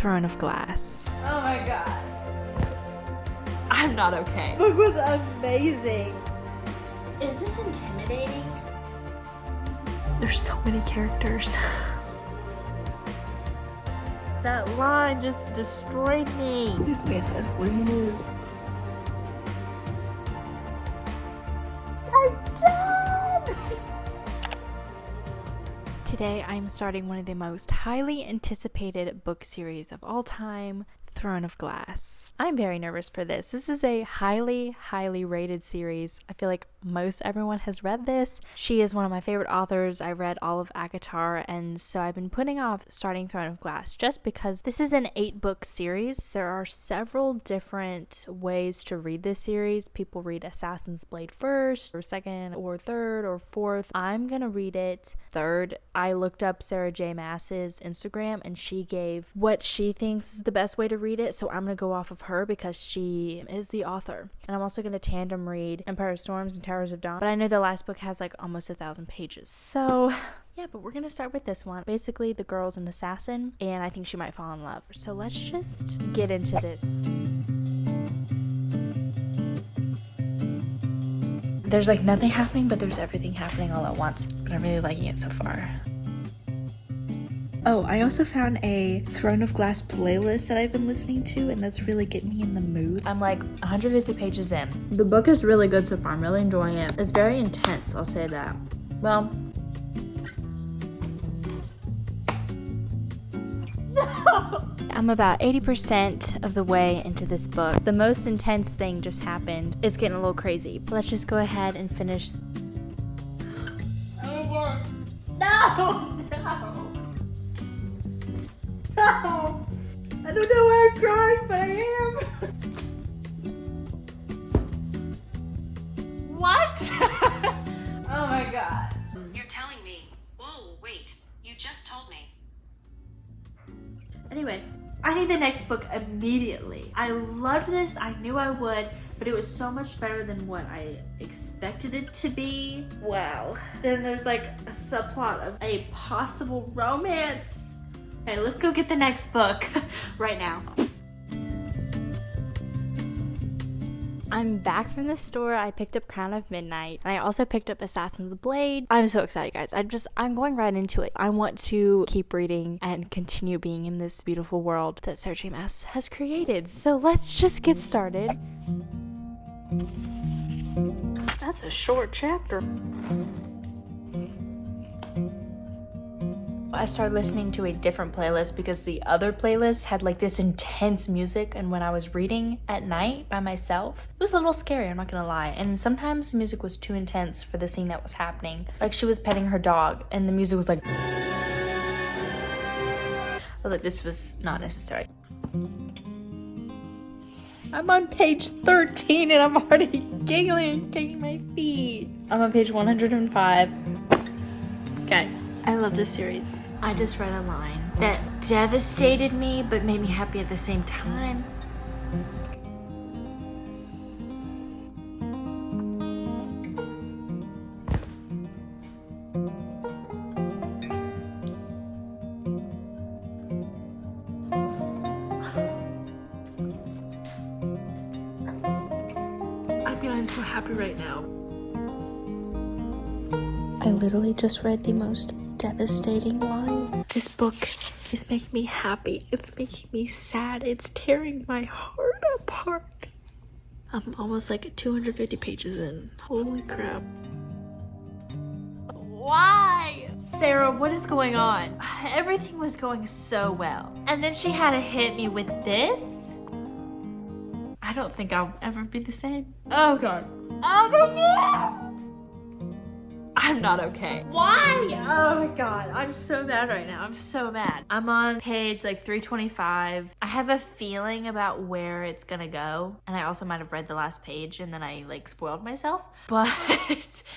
Throne of Glass. Oh my god. I'm not okay. The book was amazing. Is this intimidating? There's so many characters. That line just destroyed me. This man has friends. I'm done! Today I'm starting one of the most highly anticipated book series of all time, Throne of Glass. I'm very nervous for this. This is a highly rated series. I feel like most everyone has read this. She is one of my favorite authors. I read all of ACOTAR, and so I've been putting off starting Throne of Glass just because this is an 8-book series. There are several different ways to read this series. People read Assassin's Blade first, or second, or third, or fourth. I'm gonna read it third. I looked up Sarah J. Maas's Instagram, and she gave what she thinks is the best way to read it, so I'm gonna go off of her because she is the author. And I'm also gonna tandem read Empire of Storms and Towers of Dawn, but I know the last book has like almost 1,000 pages, so yeah, but we're gonna start with this one. Basically, the girl's an assassin, and I think she might fall in love. So let's just get into this. There's like nothing happening, but there's everything happening all at once. But I'm really liking it so far. Oh, I also found a Throne of Glass playlist that I've been listening to, and that's really getting me in the mood. I'm like 150 pages in. The book is really good so far. I'm really enjoying it. It's very intense, I'll say that. Well, I'm about 80% of the way into this book. The most intense thing just happened. It's getting a little crazy. Let's just go ahead and finish. No! No! No! I don't know why I'm crying, but I am. What? Oh my god. You're telling me. Whoa, wait. You just told me. Anyway, I need the next book immediately. I loved this. I knew I would, but it was so much better than what I expected it to be. Wow. Then there's like a subplot of a possible romance. Okay, let's go get the next book right now. I'm back from the store. I picked up Crown of Midnight, and I also picked up Assassin's Blade. I'm so excited, guys. I'm going right into it. I want to keep reading and continue being in this beautiful world that Sarah J. Maas has created. So let's just get started. That's a short chapter. I started listening to a different playlist because the other playlist had like this intense music, and when I was reading at night by myself, it was a little scary, I'm not gonna lie. And sometimes the music was too intense for the scene that was happening. Like she was petting her dog and the music was like, I was like, this was not necessary. I'm on page 13 and I'm already giggling and kicking my feet. I'm on page 105. Guys, I love this series. I just read a line that devastated me but made me happy at the same time. I'm so happy right now. I literally just read the most devastating line. This book is making me happy. It's making me sad. It's tearing my heart apart. I'm almost like 250 pages in. Holy crap. Why? Sarah, what is going on? Everything was going so well. And then she had to hit me with this? I don't think I'll ever be the same. Oh god. Oh my god! I'm not okay. Why? Oh my god. I'm so mad right now. I'm so mad. I'm on page like 325. I have a feeling about where it's gonna go. And I also might have read the last page and then I like spoiled myself. But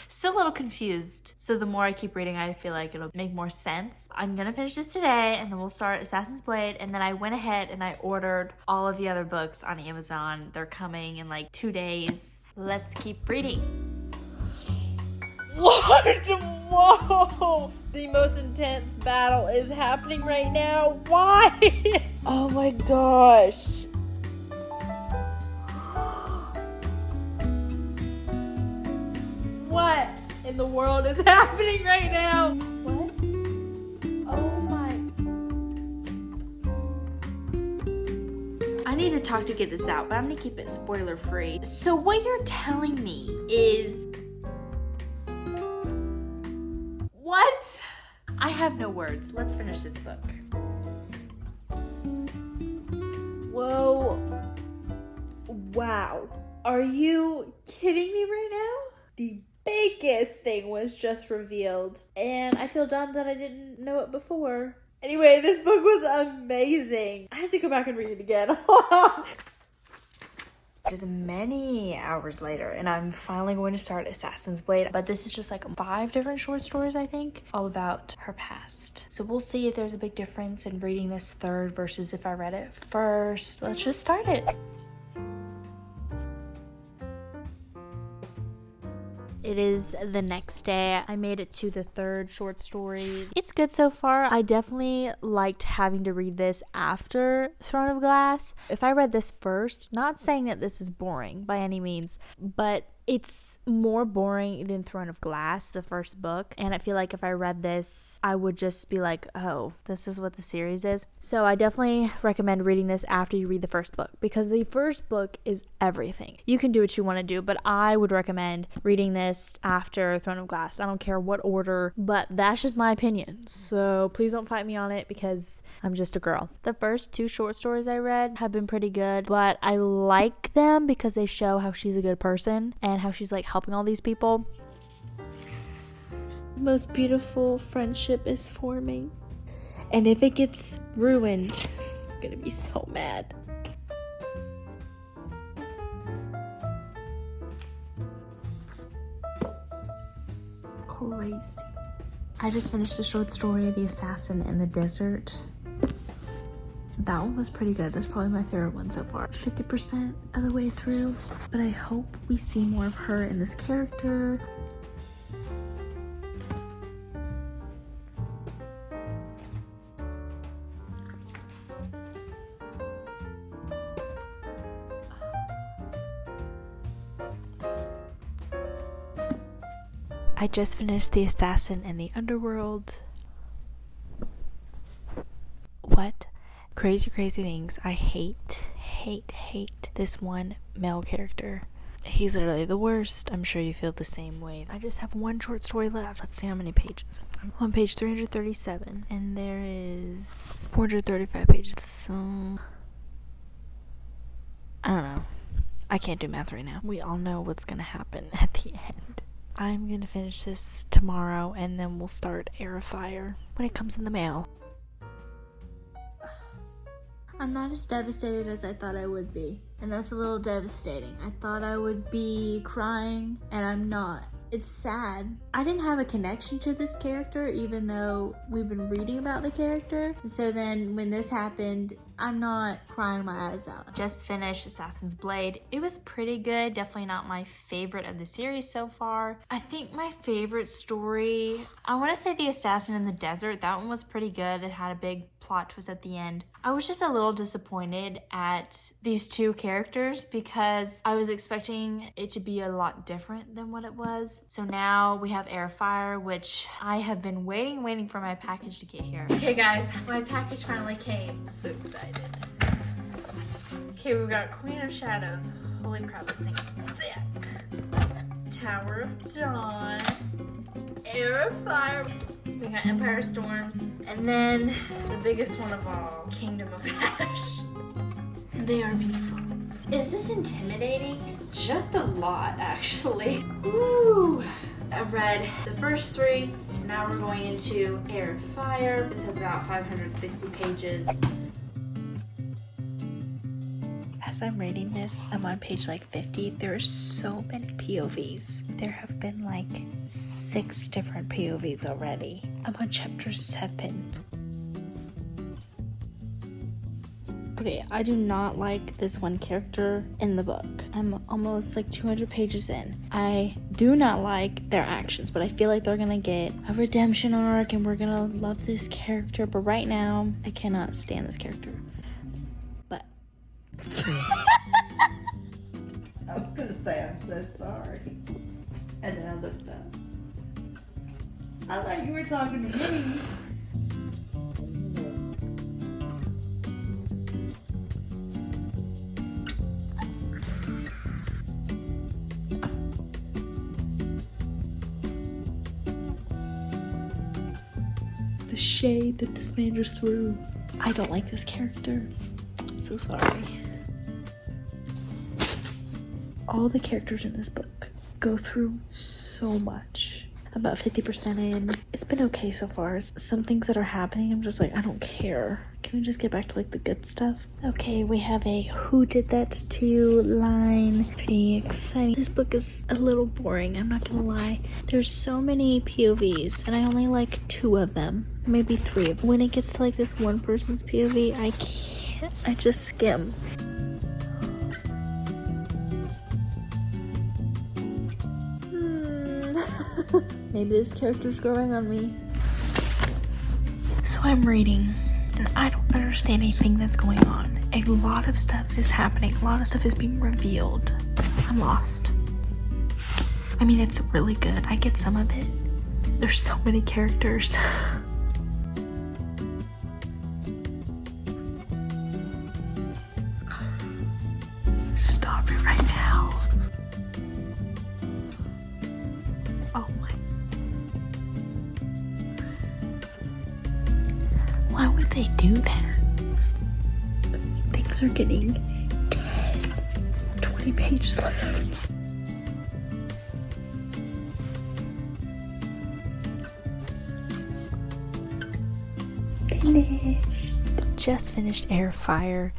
still a little confused. So the more I keep reading, I feel like it'll make more sense. I'm gonna finish this today and then we'll start Assassin's Blade. And then I went ahead and I ordered all of the other books on Amazon. They're coming in like 2 days. Let's keep reading. What? Whoa! The most intense battle is happening right now. Why? Oh my gosh. What in the world is happening right now? What? Oh my. I need to talk to get this out, but I'm gonna keep it spoiler free. So what you're telling me is... What? I have no words. Let's finish this book. Whoa. Wow. Are you kidding me right now? The biggest thing was just revealed, and I feel dumb that I didn't know it before. Anyway, this book was amazing. I have to go back and read it again. It is many hours later, and I'm finally going to start Assassin's Blade. But this is just like 5 different short stories, I think, all about her past. So we'll see if there's a big difference in reading this third versus if I read it first. Let's just start it. It is the next day. I made it to the third short story. It's good so far. I definitely liked having to read this after Throne of Glass. If I read this first, not saying that this is boring by any means, but it's more boring than Throne of Glass, the first book. And I feel like if I read this, I would just be like, oh, this is what the series is. So I definitely recommend reading this after you read the first book, because the first book is everything. You can do what you want to do, but I would recommend reading this after Throne of Glass. I don't care what order, but that's just my opinion. So please don't fight me on it, because I'm just a girl. The first 2 short stories I read have been pretty good, but I like them because they show how she's a good person and how she's like helping all these people. The most beautiful friendship is forming, and if it gets ruined, I'm gonna be so mad. Crazy. I just finished the short story, The Assassin in the Desert. That one was pretty good. That's probably my favorite one so far. 50% of the way through. But I hope we see more of her in this character. I just finished The Assassin in the Underworld. What? Crazy things. I hate this one male character. He's literally the worst. I'm sure you feel the same way. I just have one short story left. Let's see how many pages. I'm on page 337, and there is 435 pages. So I don't know. I can't do math right now. We all know what's gonna happen at the end. I'm gonna finish this tomorrow, and then we'll start Heir of Fire when it comes in the mail. I'm not as devastated as I thought I would be, and that's a little devastating. I thought I would be crying, and I'm not. It's sad. I didn't have a connection to this character, even though we've been reading about the character. So then when this happened, I'm not crying my eyes out. Just finished Assassin's Blade. It was pretty good. Definitely not my favorite of the series so far. I think my favorite story, I want to say The Assassin in the Desert. That one was pretty good. It had a big plot twist at the end. I was just a little disappointed at these 2 characters because I was expecting it to be a lot different than what it was. So now we have Heir of Fire, which I have been waiting for my package to get here. Okay guys, my package finally came. I'm so excited. Okay, we've got Queen of Shadows. Holy crap, this thing's thick. Tower of Dawn. Heir of Fire. We got Empire Storms. And then the biggest one of all, Kingdom of Ash. And they are beautiful. Is this intimidating? Just a lot, actually. Woo! I've read the first 3. Now we're going into Heir of Fire. This has about 560 pages. As I'm reading this, I'm on page like 50. There are so many POVs. There have been like 6 different POVs already. I'm on chapter 7. Okay, I do not like this one character in the book. I'm almost like 200 pages in. I do not like their actions, but I feel like they're gonna get a redemption arc and we're gonna love this character. But right now, I cannot stand this character. But I was gonna say, I'm so sorry. And then I looked up. I thought you were talking to me. the shade that this man just threw. I don't like this character. I'm so sorry. All the characters in this book go through so much. I'm about 50% in. It's been okay so far. Some things that are happening, I'm just like, I don't care. Can we just get back to like the good stuff? Okay, we have a who did that to you line. Pretty exciting. This book is a little boring, I'm not gonna lie. There's so many POVs and I only like 2 of them, maybe 3. When it gets to like this one person's POV, I can't, I just skim. Maybe this character's growing on me. So I'm reading, and I don't understand anything that's going on. A lot of stuff is happening. A lot of stuff is being revealed. I'm lost. I mean, it's really good. I get some of it. There's so many characters. Stop it right now. Oh my. Why would they do that? Things are getting tense. 20 pages left. Finished. Just finished Heir of Fire.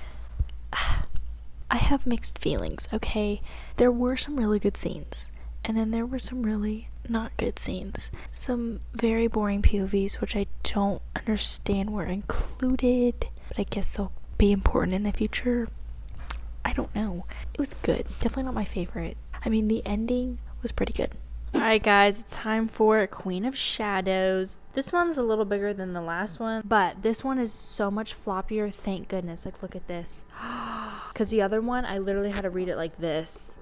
I have mixed feelings, okay? There were some really good scenes, and then there were some really not good scenes. Some very boring POVs, which I don't understand were included, but I guess they'll be important in the future. I don't know. It was good. Definitely not my favorite. I mean, the ending was pretty good. Alright guys, it's time for Queen of Shadows. This one's a little bigger than the last one, but this one is so much floppier, thank goodness. Like, look at this. Because the other one, I literally had to read it like this.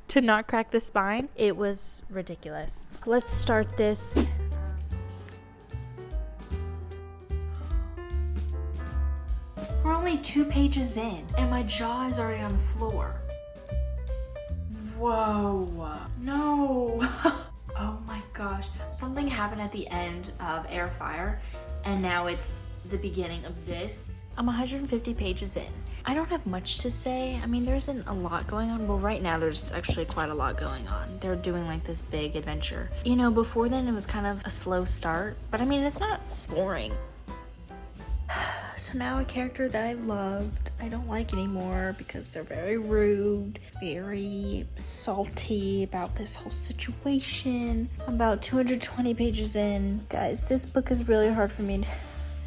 To not crack the spine. It was ridiculous. Let's start this. We're only 2 pages in, and my jaw is already on the floor. Whoa. No. Oh my gosh. Something happened at the end of Heir of Fire, and now it's the beginning of this. I'm 150 pages in. I don't have much to say. I mean, there isn't a lot going on. Well, right now there's actually quite a lot going on. They're doing like this big adventure. You know, before then it was kind of a slow start, but I mean, it's not boring. So now a character that I loved, I don't like anymore because they're very rude, very salty about this whole situation. I'm about 220 pages in. Guys, this book is really hard for me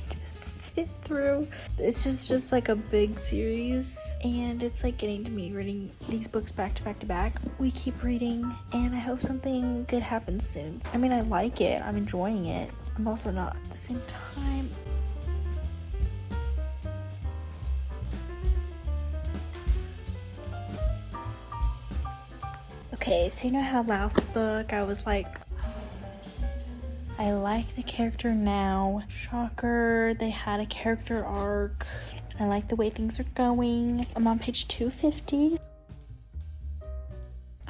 to sit through. It's just like a big series, and it's like getting to me reading these books back to back to back. We keep reading, and I hope something good happens soon. I mean, I like it. I'm enjoying it. I'm also not at the same time. Okay, so you know how last book I was like, I like the character now. Shocker, they had a character arc. I like the way things are going. I'm on page 250.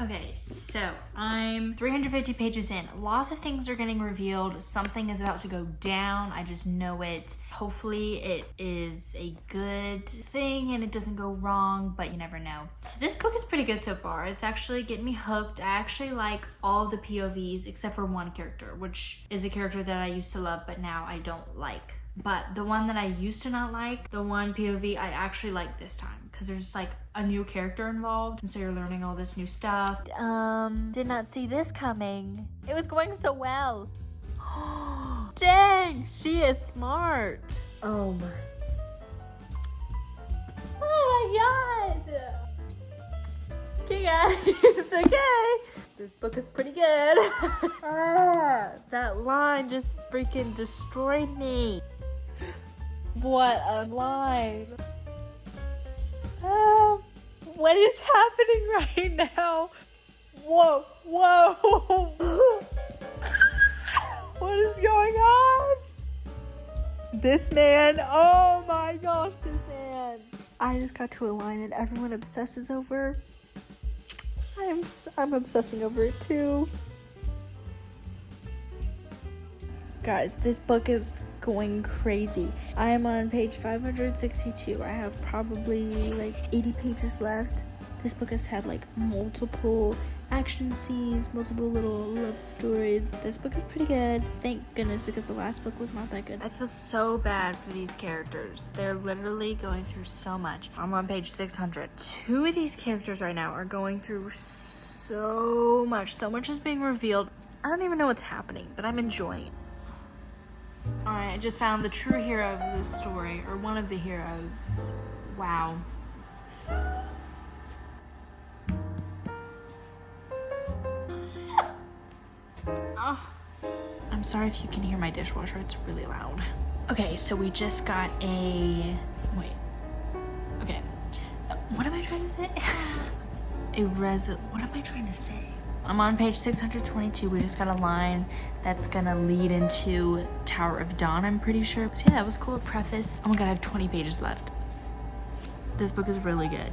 Okay, so I'm 350 pages in. Lots of things are getting revealed. Something is about to go down. I just know it. Hopefully it is a good thing and it doesn't go wrong, but you never know. So this book is pretty good so far. It's actually getting me hooked. I actually like all the POVs except for one character, which is a character that I used to love, but now I don't like. But the one that I used to not like, the one POV I actually like this time. Because there's like a new character involved, and so you're learning all this new stuff. Did not see this coming. It was going so well. Dang, she is smart. Oh my. guys. Okay. This book is pretty good. That line just freaking destroyed me. What a line. What is happening right now? Whoa. What is going on? This man, oh my gosh, this man. I just got to a line that everyone obsesses over. I'm obsessing over it too. Guys, this book is going crazy. I am on page 562. I have probably like 80 pages left. This book has had like multiple action scenes, multiple little love stories. This book is pretty good. Thank goodness, because the last book was not that good. I feel so bad for these characters. They're literally going through so much. I'm on page 600. Two of these characters right now are going through so much. So much is being revealed. I don't even know what's happening, but I'm enjoying it. Alright, I just found the true hero of this story, or one of the heroes. Wow. Oh. I'm sorry if you can hear my dishwasher, it's really loud. Okay, so we just got a... Wait. Okay. What am I trying to say? What am I trying to say? I'm on page 622. We just got a line that's gonna lead into Tower of Dawn, I'm pretty sure. So yeah, that was cool. A preface. Oh my god, I have 20 pages left. This book is really good.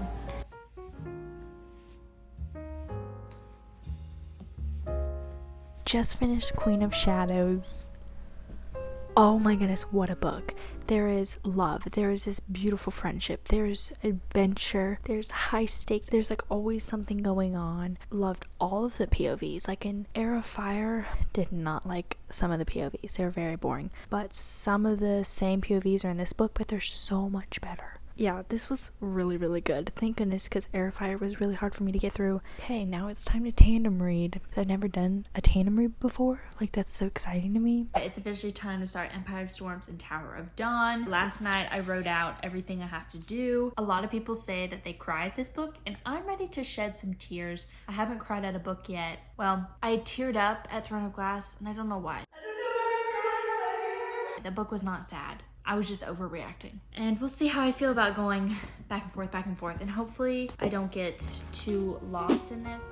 Just finished Queen of Shadows. Oh my goodness, what a book. There is love, there is this beautiful friendship, there's adventure, there's high stakes, there's like always something going on. Loved all of the POVs. Like in Heir of Fire, did not like some of the POVs. They were very boring. But some of the same POVs are in this book, but they're so much better. Yeah, this was really, really good. Thank goodness, because Heir of Fire was really hard for me to get through. Okay, now it's time to tandem read. I've never done a tandem read before. Like, that's so exciting to me. It's officially time to start Empire of Storms and Tower of Dawn. Last night, I wrote out everything I have to do. A lot of people say that they cry at this book, and I'm ready to shed some tears. I haven't cried at a book yet. Well, I teared up at Throne of Glass, and I don't know why. The book was not sad. I was just overreacting. And we'll see how I feel about going back and forth. And hopefully I don't get too lost in this.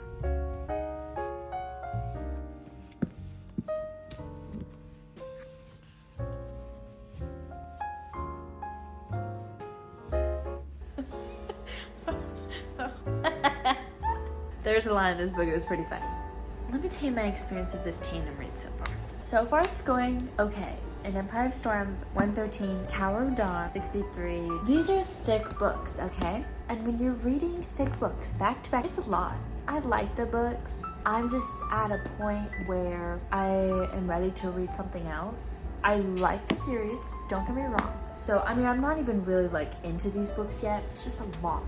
There's a line in this book, it was pretty funny. Let me tell you my experience of this tandem read so far. So far it's going okay. In Empire of Storms 113, Tower of Dawn 63. These are thick books, okay? And when you're reading thick books back to back, it's a lot. I like the books. I'm just at a point where I am ready to read something else. I like the series, don't get me wrong. So, I mean, I'm not even really like into these books yet. It's just a lot.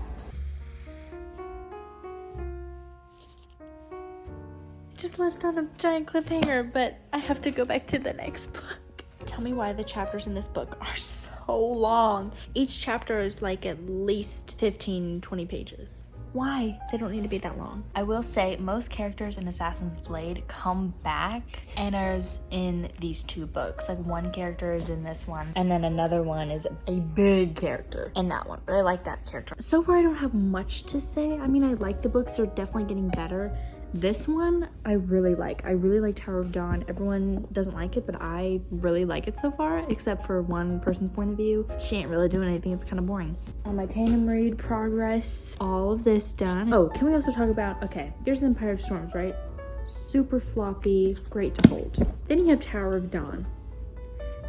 Just left on a giant cliffhanger, but I have to go back to the next book. Tell me why the chapters in this book are so long. Each chapter is like at least 15-20 pages. Why? They don't need to be that long. I will say most characters in Assassin's Blade come back and are in these two books. Like one character is in this one and then another one is a big character in that one. But I like that character. So far I don't have much to say. I mean, I like the books. They're definitely getting better. This one, I really like. I really like Tower of Dawn. Everyone doesn't like it, but I really like it so far, except for one person's point of view. She ain't really doing anything. It's kind of boring. On my tandem read progress, all of this done. Oh, can we also talk about, okay, here's Empire of Storms, right? Super floppy, great to hold. Then you have Tower of Dawn.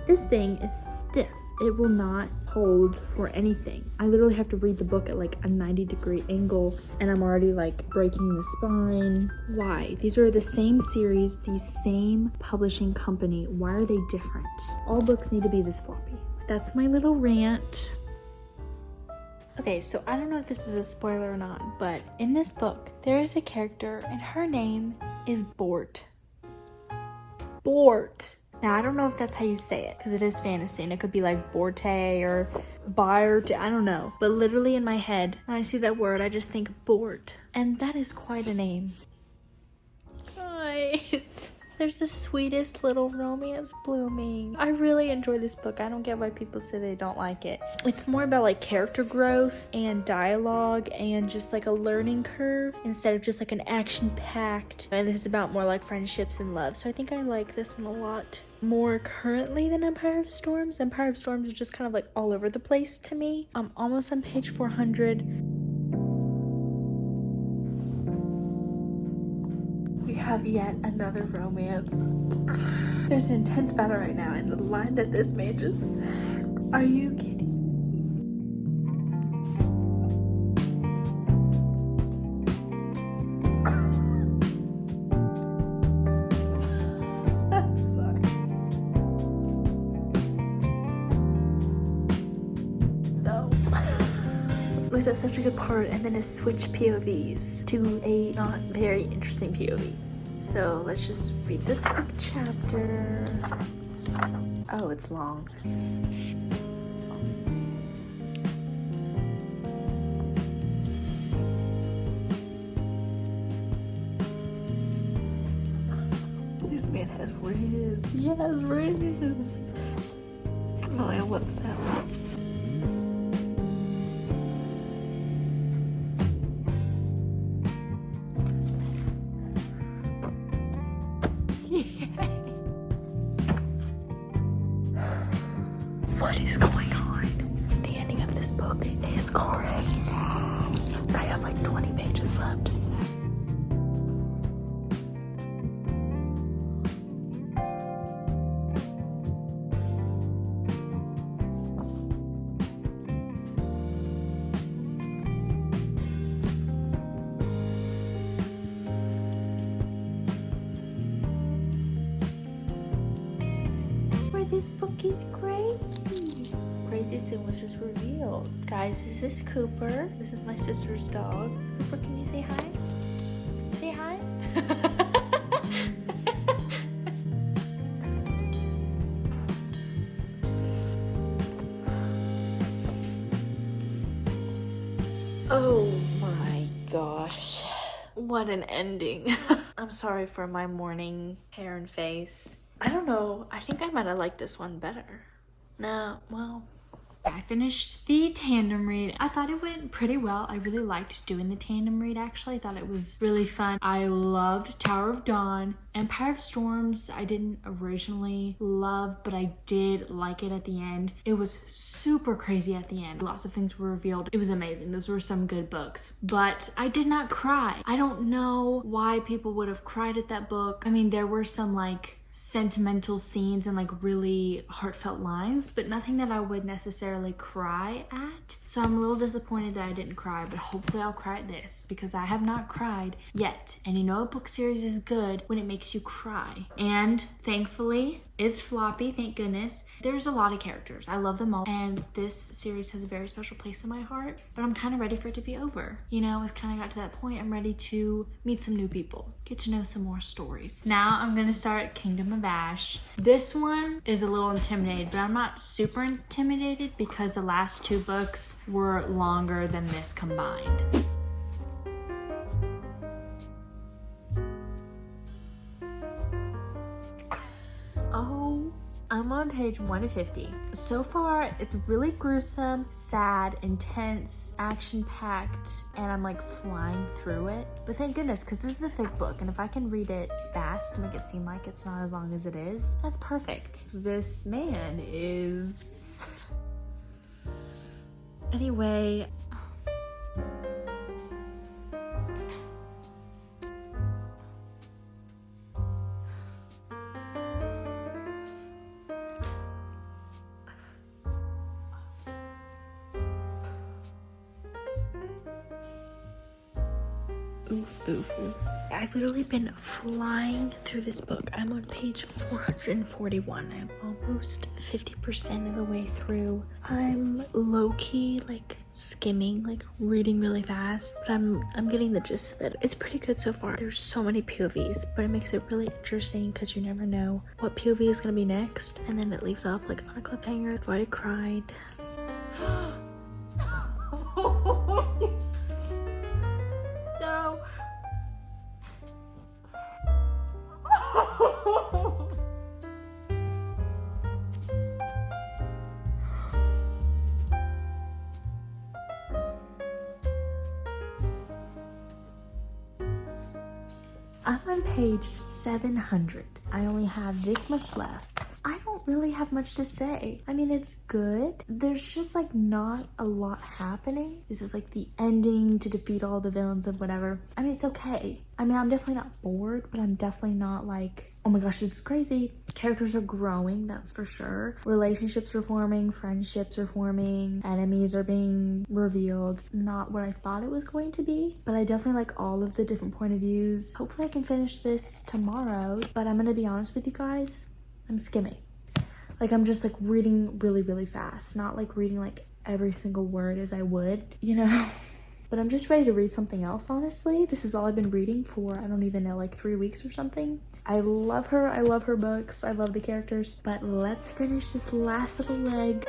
This thing is stiff. It will not hold for anything. I literally have to read the book at like a 90-degree angle and I'm already like breaking the spine. Why? These are the same series, the same publishing company. Why are they different? All books need to be this floppy. That's my little rant. Okay, so I don't know if this is a spoiler or not, but in this book, there is a character and her name is Bort. Bort. Now, I don't know if that's how you say it, because it is fantasy, and it could be like Borte or Bard, I don't know. But literally in my head, when I see that word, I just think bored. And that is quite a name. Guys, there's the sweetest little romance blooming. I really enjoy this book. I don't get why people say they don't like it. It's more about like character growth and dialogue and just like a learning curve instead of just like an action-packed. And this is about more like friendships and love. So I think I like this one a lot more currently than Empire of Storms. Empire of Storms is just kind of like all over the place to me. I'm almost on page 400. We have yet another romance. There's an intense battle right now, and the line that this made just... Are you kidding? I'm sorry. No. It was at such a good part, and then it switched POVs to a not very interesting POV. So let's just read this quick chapter. Oh, it's long. This man has Riz. He has Riz. Oh, I love that one. What is going on? The ending of this book is crazy. I have like 20 pages left. This book is crazy. Crazy soon was just revealed. Guys, this is Cooper. This is my sister's dog. Cooper, can you say hi? Say hi. Oh my gosh. What an ending. I'm sorry for my morning hair and face. I don't know. I think I might have liked this one better. No, well, I finished the tandem read. I thought it went pretty well. I really liked doing the tandem read, actually. I thought it was really fun. I loved Tower of Dawn. Empire of Storms, I didn't originally love, but I did like it at the end. It was super crazy at the end. Lots of things were revealed. It was amazing. Those were some good books. But I did not cry. I don't know why people would have cried at that book. I mean, there were some like sentimental scenes and like really heartfelt lines, but nothing that I would necessarily cry at. So I'm a little disappointed that I didn't cry, but hopefully I'll cry at this because I have not cried yet. And you know a book series is good when it makes you cry. And thankfully, it's floppy, thank goodness. There's a lot of characters. I love them all. And this series has a very special place in my heart, but I'm kind of ready for it to be over. You know, it's kind of got to that point. I'm ready to meet some new people, get to know some more stories. Now I'm gonna start Kingdom of Ash. This one is a little intimidated, but I'm not super intimidated because the last two books were longer than this combined. Oh, I'm on page 150. So far, it's really gruesome, sad, intense, action-packed, and I'm like flying through it. But thank goodness, because this is a thick book, and if I can read it fast to make it seem like it's not as long as it is, that's perfect. This man is... Anyway... Oof. I've literally been flying through this book. I'm on page 441. I'm almost 50% of the way through. I'm low-key, like, skimming, like, reading really fast, but I'm getting the gist of it. It's pretty good so far. There's so many POVs, but it makes it really interesting because you never know what POV is gonna be next, and then it leaves off, like, on a cliffhanger. I've already cried. No. I'm on page 700. I only have this much left. I don't really have much to say. I mean, it's good. There's just like not a lot happening. This is like the ending to defeat all the villains of whatever. I mean, it's okay. I mean, I'm definitely not bored, but I'm definitely not like, oh my gosh, this is crazy. Characters are growing, that's for sure. Relationships are forming, friendships are forming, enemies are being revealed. Not what I thought it was going to be, but I definitely like all of the different point of views. Hopefully I can finish this tomorrow, but I'm gonna be honest with you guys, I'm skimming. Like, I'm just like reading really, really fast, not like reading like every single word as I would, you know? But I'm just ready to read something else, honestly. This is all I've been reading for, I don't even know, like 3 weeks or something. I love her books, I love the characters, but let's finish this last little leg.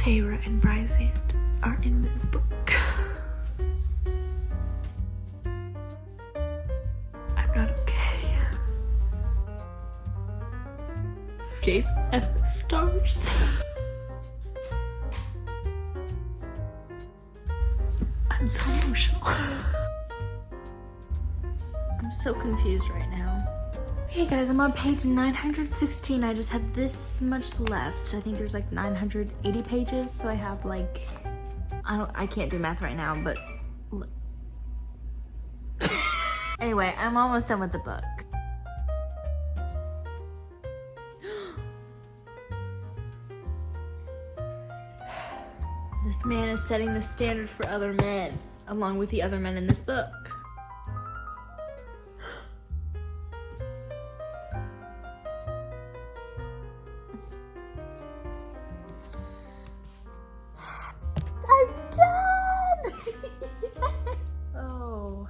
Feyre and Bryzand are in this book. I'm not okay. Gaze at the stars. I'm so emotional. I'm so confused right now. Okay guys, I'm on page 916. I just have this much left. I think there's like 980 pages, so I have like, I can't do math right now, but anyway, I'm almost done with the book. This man is setting the standard for other men, along with the other men in this book. I'm done! Oh.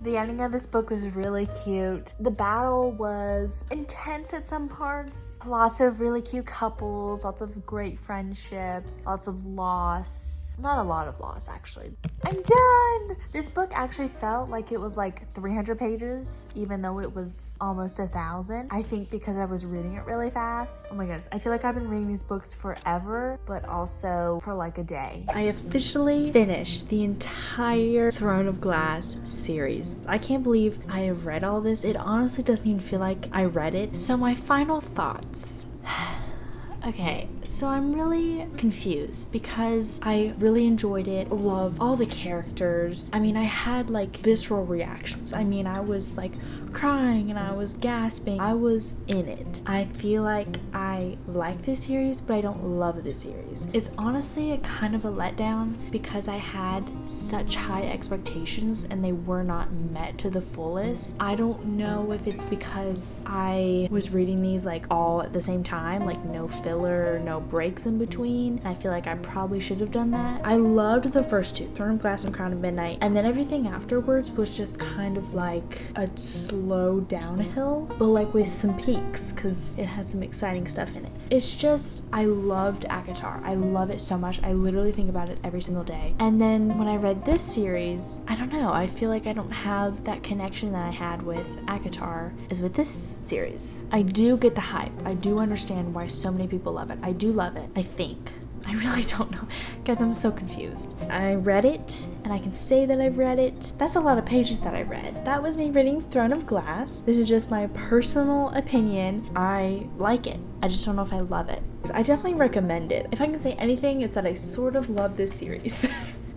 The ending of this book was really cute. The battle was intense at some parts. Lots of really cute couples, lots of great friendships, lots of loss. Not a lot of loss, actually. I'm done! This book actually felt like it was like 300 pages, even though it was almost 1,000. I think because I was reading it really fast. Oh my goodness, I feel like I've been reading these books forever, but also for like a day. I officially finished the entire Throne of Glass series. I can't believe I have read all this. It honestly doesn't even feel like I read it. So my final thoughts. Okay, so I'm really confused because I really enjoyed it, loved all the characters. I mean, I had like visceral reactions. I mean, I was like crying and I was gasping. I was in it. I feel like I like this series, but I don't love this series. It's honestly a kind of a letdown because I had such high expectations and they were not met to the fullest. I don't know if it's because I was reading these like all at the same time, like no filler, no breaks in between. And I feel like I probably should have done that. I loved the first two, Throne of Glass and Crown of Midnight, and then everything afterwards was just kind of like a slow downhill, but like with some peaks because it had some exciting stuff in it. It's just, I loved ACOTAR. I love it so much. I literally think about it every single day. And then when I read this series, I don't know, I feel like I don't have that connection that I had with ACOTAR as with this series. I do get the hype. I do understand why so many people love it. I do love it, I think. I really don't know. Guys, I'm so confused. I read it, and I can say that I've read it. That's a lot of pages that I read. That was me reading Throne of Glass. This is just my personal opinion. I like it. I just don't know if I love it. I definitely recommend it. If I can say anything, it's that I sort of love this series.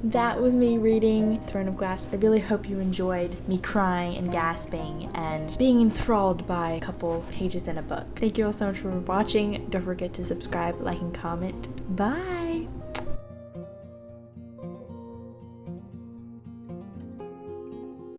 that was me reading Throne of Glass. I really hope you enjoyed me crying and gasping and being enthralled by a couple pages in a book. Thank you all so much for watching. Don't forget to subscribe, like, and comment. Bye!